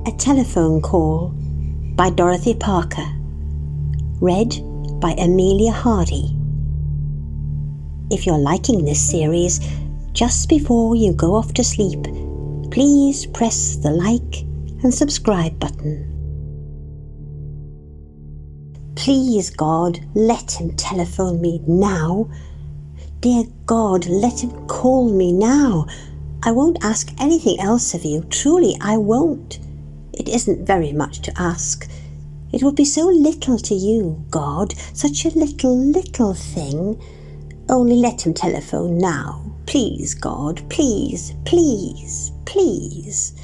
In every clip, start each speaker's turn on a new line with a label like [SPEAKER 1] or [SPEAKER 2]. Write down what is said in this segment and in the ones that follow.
[SPEAKER 1] A Telephone Call by Dorothy Parker. Read by Amelia Hardy. If you're liking this series, just before you go off to sleep, please press the like and subscribe button. Please, God, let him telephone me now. Dear God, let him call me now. I won't ask anything else of you. Truly, I won't. It isn't very much to ask. It would be so little to you, God, such a little thing. Only let him telephone now. Please, God, please, please, please.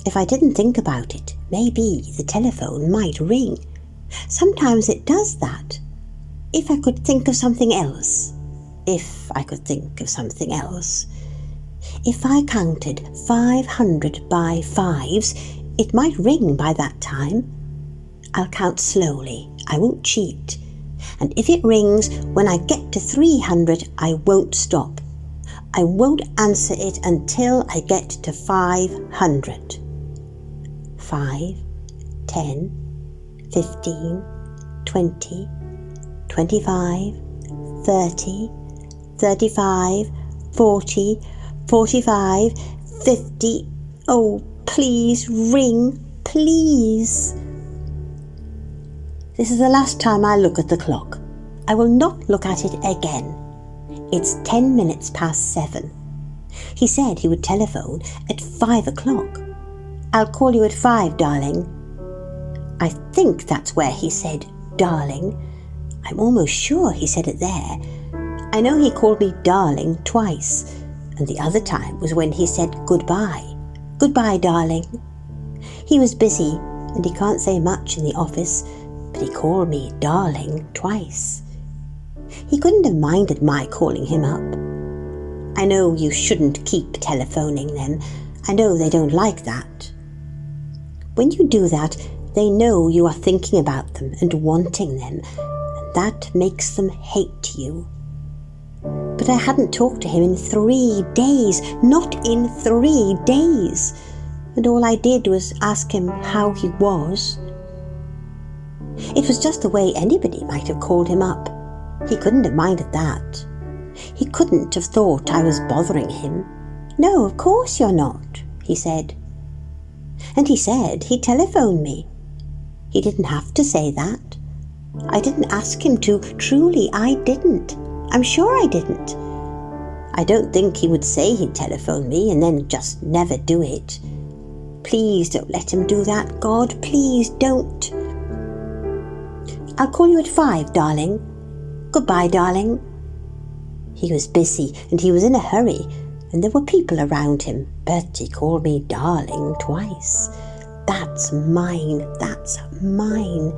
[SPEAKER 1] If I didn't think about it, maybe the telephone might ring. Sometimes it does that. If I could think of something else. If I could think of something else. If I counted 500 by fives, it might ring by that time. I'll count slowly. I won't cheat. And if it rings when I get to 300, I won't stop. I won't answer it until I get to 500. 5, 10, 15, 20, 25, 30, 35, 40, 45, 50. Oh, please ring, please. This is the last time I look at the clock. I will not look at it again. It's 10 minutes past 7. He said he would telephone at 5 o'clock. I'll call you at 5, darling. I think that's where he said darling. I'm almost sure he said it there. I know he called me darling twice. And the other time was when he said goodbye. Goodbye, darling. He was busy and he can't say much in the office, but he called me darling twice. He couldn't have minded my calling him up. I know you shouldn't keep telephoning them. I know they don't like that. When you do that, they know you are thinking about them and wanting them, and that makes them hate you. But I hadn't talked to him in 3 days, not in 3 days. And all I did was ask him how he was. It was just the way anybody might have called him up. He couldn't have minded that. He couldn't have thought I was bothering him. No, of course you're not, he said. And he said he'd telephone me. He didn't have to say that. I didn't ask him to. Truly, I didn't. I'm sure I didn't. I don't think he would say he'd telephone me and then just never do it. Please don't let him do that, God. Please don't. I'll call you at 5, darling. Goodbye, darling. He was busy and he was in a hurry and there were people around him, but he called me darling twice. That's mine. That's mine.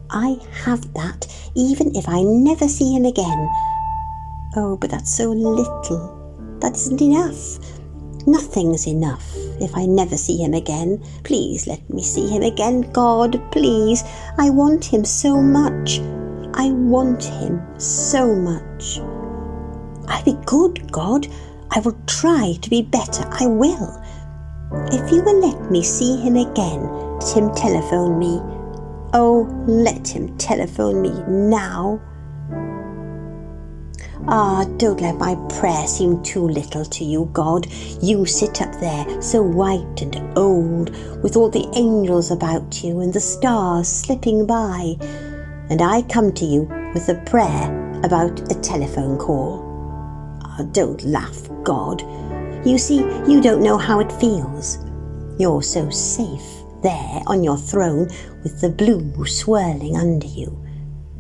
[SPEAKER 1] I have that, even if I never see him again. Oh, but that's so little. That isn't enough. Nothing's enough if I never see him again. Please let me see him again, God, please. I want him so much. I want him so much. I'll be good, God. I will try to be better. I will. If you will let me see him again, let him telephone me. Oh, let him telephone me now. Don't let my prayer seem too little to you, God. You sit up there, so white and old, with all the angels about you and the stars slipping by, and I come to you with a prayer about a telephone call. Don't laugh, God. You see, you don't know how it feels. You're so safe there on your throne with the blue swirling under you.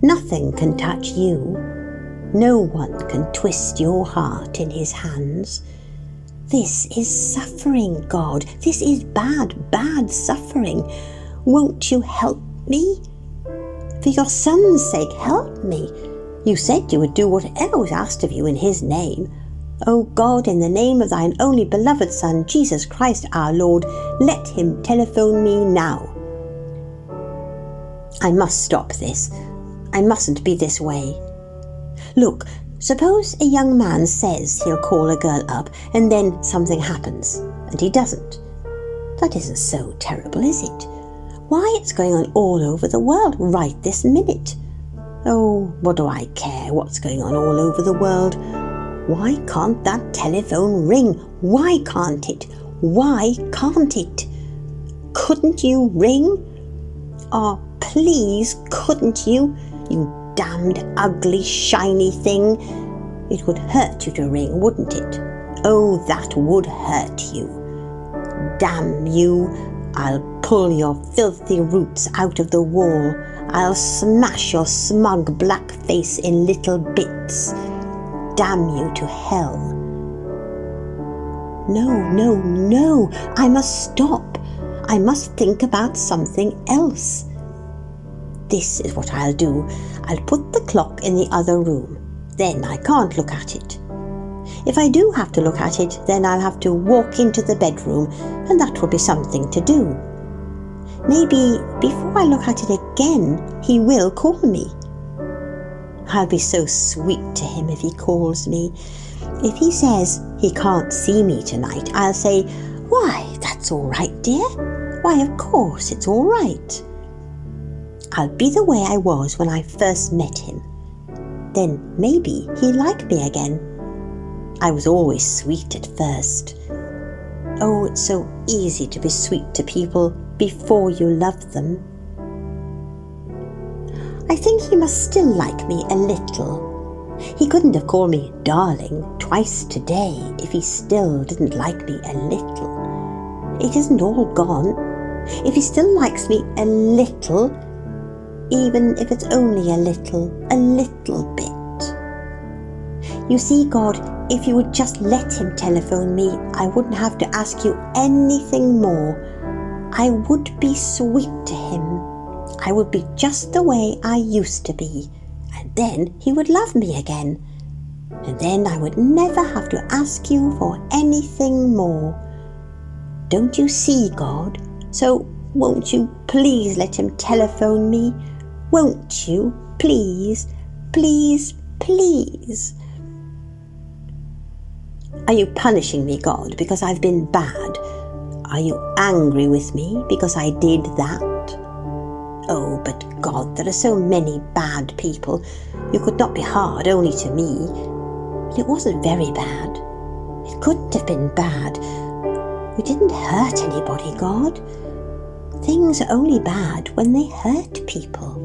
[SPEAKER 1] Nothing can touch you. No one can twist your heart in his hands. This is suffering, God. This is bad, bad suffering. Won't you help me? For your son's sake, help me. You said you would do whatever was asked of you in his name. O God, in the name of thine only beloved Son, Jesus Christ our Lord, let him telephone me now. I must stop this. I mustn't be this way. Look, suppose a young man says he'll call a girl up and then something happens, and he doesn't. That isn't so terrible, is it? Why, it's going on all over the world right this minute. Oh, what do I care what's going on all over the world? Why can't that telephone ring? Why can't it? Why can't it? Couldn't you ring? Oh, please, couldn't you? You damned ugly shiny thing. It would hurt you to ring, wouldn't it? Oh, that would hurt you. Damn you, I'll pull your filthy roots out of the wall. I'll smash your smug black face in little bits. Damn you to hell. No, no, no, I must stop. I must think about something else. This is what I'll do. I'll put the clock in the other room. Then I can't look at it. If I do have to look at it, then I'll have to walk into the bedroom, and that will be something to do. Maybe before I look at it again, he will call me. I'll be so sweet to him if he calls me. If he says he can't see me tonight, I'll say, "Why, that's all right, dear. Why, of course, it's all right." I'll be the way I was when I first met him. Then maybe he'll like me again. I was always sweet at first. Oh, it's so easy to be sweet to people before you love them. I think he must still like me a little. He couldn't have called me darling twice today if he still didn't like me a little. It isn't all gone. If he still likes me a little, even if it's only a little bit. You see, God, if you would just let him telephone me, I wouldn't have to ask you anything more. I would be sweet to him. I would be just the way I used to be, and then he would love me again. And then I would never have to ask you for anything more. Don't you see, God? So won't you please let him telephone me? Won't you? Please, please, please. Are you punishing me, God, because I've been bad? Are you angry with me because I did that? Oh, but God, there are so many bad people. You could not be hard only to me. But it wasn't very bad. It couldn't have been bad. We didn't hurt anybody, God. Things are only bad when they hurt people.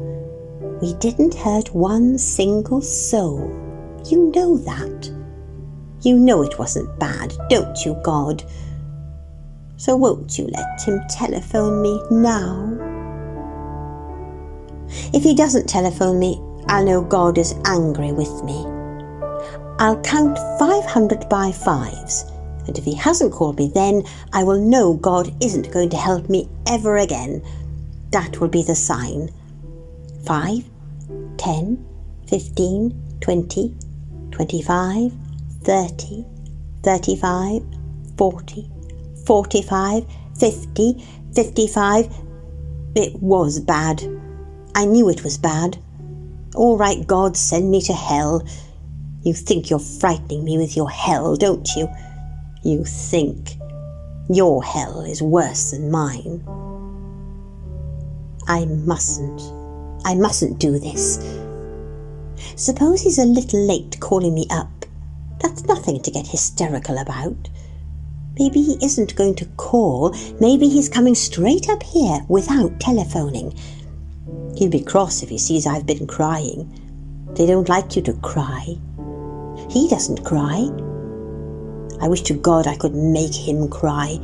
[SPEAKER 1] We didn't hurt one single soul. You know that. You know it wasn't bad, don't you, God? So won't you let him telephone me now? If he doesn't telephone me, I'll know God is angry with me. I'll count 500 by fives, and if he hasn't called me then, I will know God isn't going to help me ever again. That will be the sign. 5, 10, 15, 20, 25, 30, 35, 40, 45, 50, 55. It was bad. I knew it was bad. All right, God, send me to hell. You think you're frightening me with your hell, don't you? You think your hell is worse than mine. I mustn't do this. Suppose he's a little late calling me up. That's nothing to get hysterical about. Maybe he isn't going to call. Maybe he's coming straight up here without telephoning. He'll be cross if he sees I've been crying. They don't like you to cry. He doesn't cry. I wish to God I could make him cry.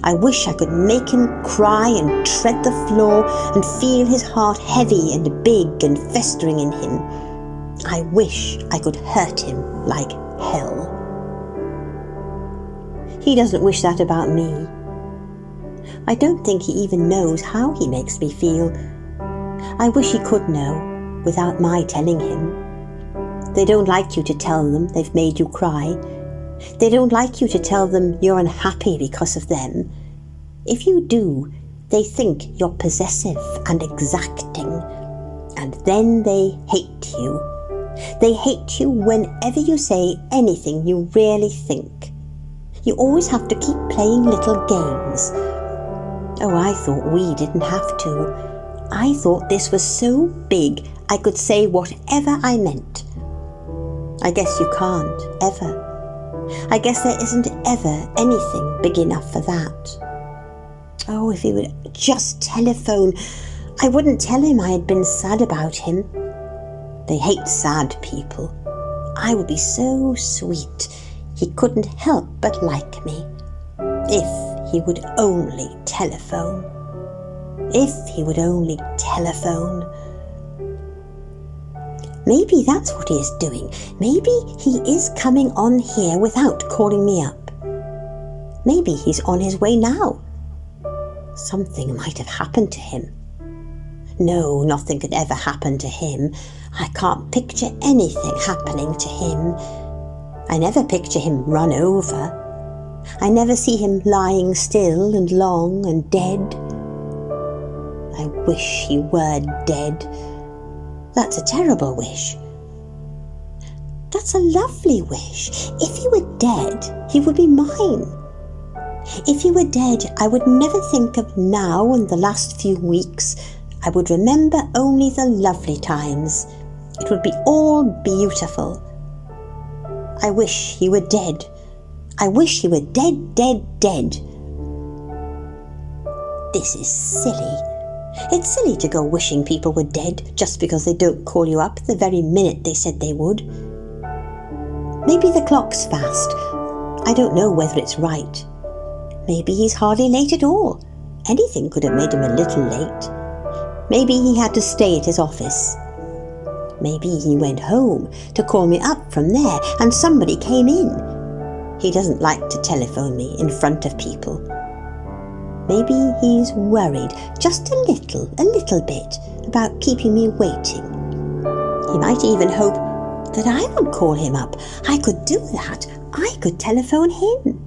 [SPEAKER 1] I wish I could make him cry and tread the floor and feel his heart heavy and big and festering in him. I wish I could hurt him like hell. He doesn't wish that about me. I don't think he even knows how he makes me feel. I wish he could know, without my telling him. They don't like you to tell them they've made you cry. They don't like you to tell them you're unhappy because of them. If you do, they think you're possessive and exacting, and then they hate you. They hate you whenever you say anything you really think. You always have to keep playing little games. Oh, I thought we didn't have to. I thought this was so big I could say whatever I meant. I guess you can't, ever. I guess there isn't ever anything big enough for that. Oh, if he would just telephone. I wouldn't tell him I had been sad about him. They hate sad people. I would be so sweet. He couldn't help but like me. If he would only telephone. If he would only telephone. Maybe that's what he is doing. Maybe he is coming on here without calling me up. Maybe he's on his way now. Something might have happened to him. No, nothing could ever happen to him. I can't picture anything happening to him. I never picture him run over. I never see him lying still and long and dead. I wish he were dead. That's a terrible wish. That's a lovely wish. If he were dead, he would be mine. If he were dead, I would never think of now and the last few weeks. I would remember only the lovely times. It would be all beautiful. I wish he were dead. I wish he were dead, dead, dead. This is silly. It's silly to go wishing people were dead just because they don't call you up the very minute they said they would. Maybe the clock's fast. I don't know whether it's right. Maybe he's hardly late at all. Anything could have made him a little late. Maybe he had to stay at his office. Maybe he went home to call me up from there and somebody came in. He doesn't like to telephone me in front of people. Maybe he's worried just a little bit about keeping me waiting. He might even hope that I would call him up. I could do that. I could telephone him.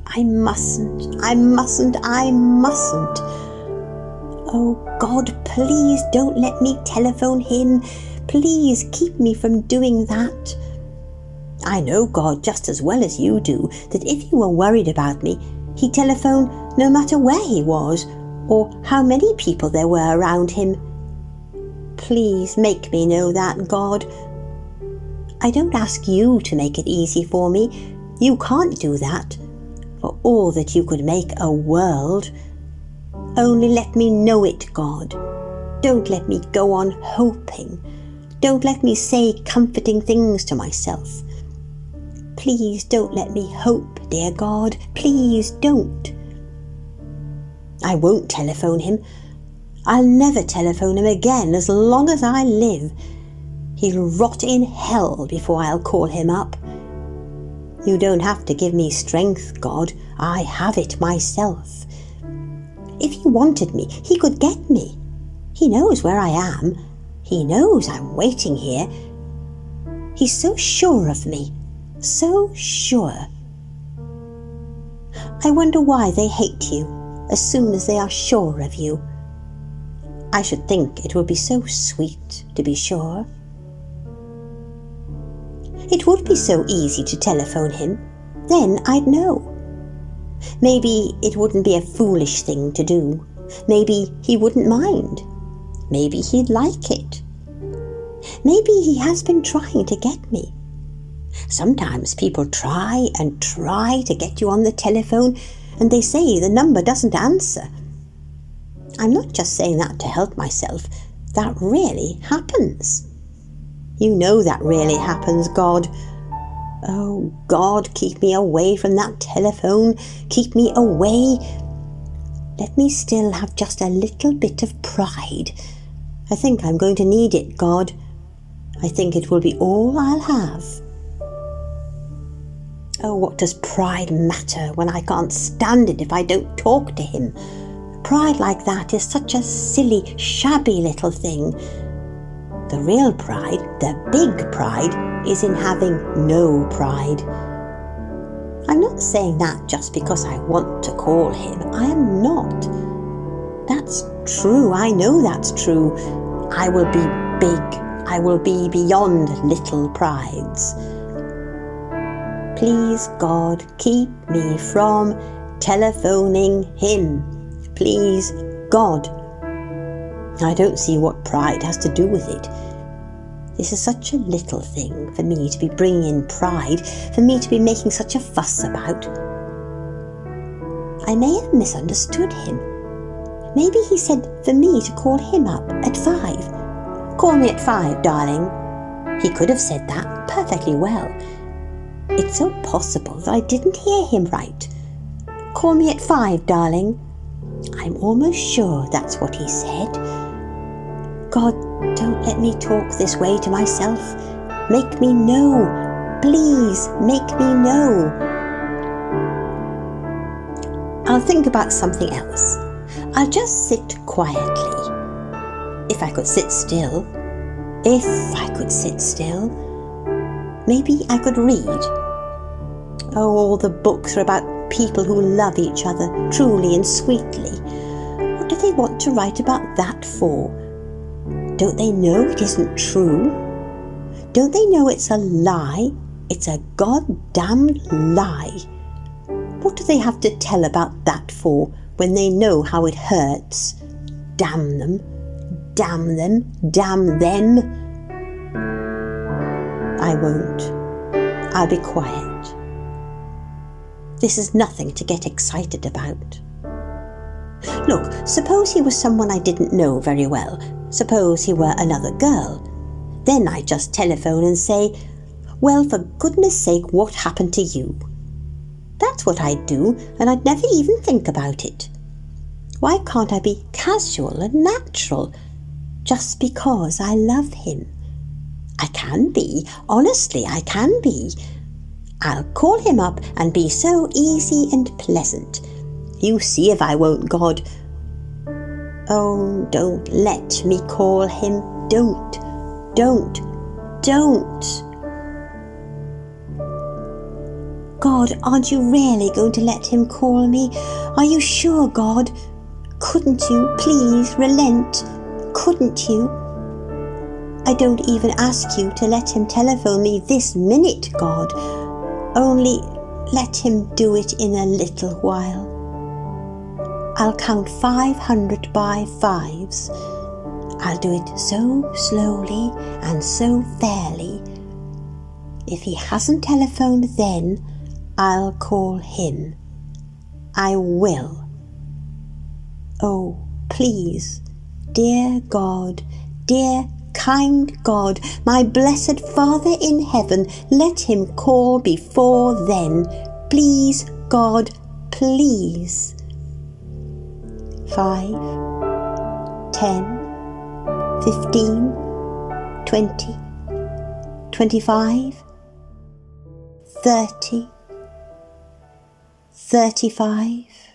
[SPEAKER 1] I mustn't. Oh God, please don't let me telephone him. Please keep me from doing that. I know God just as well as you do that if he were worried about me, he'd telephone no matter where he was or how many people there were around him. Please make me know that, God. I don't ask you to make it easy for me. You can't do that. For all that you could make a world. Only let me know it, God. Don't let me go on hoping. Don't let me say comforting things to myself. Please don't let me hope, dear God. Please don't. I won't telephone him. I'll never telephone him again as long as I live. He'll rot in hell before I'll call him up. You don't have to give me strength, God. I have it myself. If he wanted me, he could get me. He knows where I am. He knows I'm waiting here. He's so sure of me. So sure. I wonder why they hate you as soon as they are sure of you. I should think it would be so sweet to be sure. It would be so easy to telephone him. Then I'd know. Maybe it wouldn't be a foolish thing to do. Maybe he wouldn't mind. Maybe he'd like it. Maybe he has been trying to get me. Sometimes people try and try to get you on the telephone and they say the number doesn't answer. I'm not just saying that to help myself. That really happens. You know that really happens, God. Oh, God, keep me away from that telephone. Keep me away. Let me still have just a little bit of pride. I think I'm going to need it, God. I think it will be all I'll have. Oh, what does pride matter when I can't stand it if I don't talk to him? Pride like that is such a silly, shabby little thing. The real pride, the big pride, is in having no pride. I'm not saying that just because I want to call him. I am not. That's true. I know that's true. I will be big. I will be beyond little prides. Please, God, keep me from telephoning him. Please, God. I don't see what pride has to do with it. This is such a little thing for me to be bringing in pride, for me to be making such a fuss about. I may have misunderstood him. Maybe he said for me to call him up at 5. Call me at 5, darling. He could have said that perfectly well. It's so possible that I didn't hear him right. Call me at 5, darling. I'm almost sure that's what he said. God, don't let me talk this way to myself. Make me know. Please, make me know. I'll think about something else. I'll just sit quietly. If I could sit still. If I could sit still. Maybe I could read. Oh, all the books are about people who love each other truly and sweetly. What do they want to write about that for? Don't they know it isn't true? Don't they know it's a lie? It's a goddamned lie. What do they have to tell about that for when they know how it hurts? Damn them. Damn them. Damn them. I won't. I'll be quiet. This is nothing to get excited about. Look, suppose he was someone I didn't know very well. Suppose he were another girl. Then I'd just telephone and say, well, for goodness sake, what happened to you? That's what I'd do, and I'd never even think about it. Why can't I be casual and natural just because I love him? I can be. Honestly, I can be. I'll call him up and be so easy and pleasant. You see if I won't, God. Oh, don't let me call him. Don't. God, aren't you really going to let him call me? Are you sure, God? Couldn't you please relent? Couldn't you? I don't even ask you to let him telephone me this minute, God. Only let him do it in a little while. I'll count 500 by 5s. I'll do it so slowly and so fairly. If he hasn't telephoned then, I'll call him. I will. Oh, please, dear God, dear kind God, my blessed Father in heaven, let him call before then. Please, God, please. 5, 10, 15, 20, 25, 30, 35.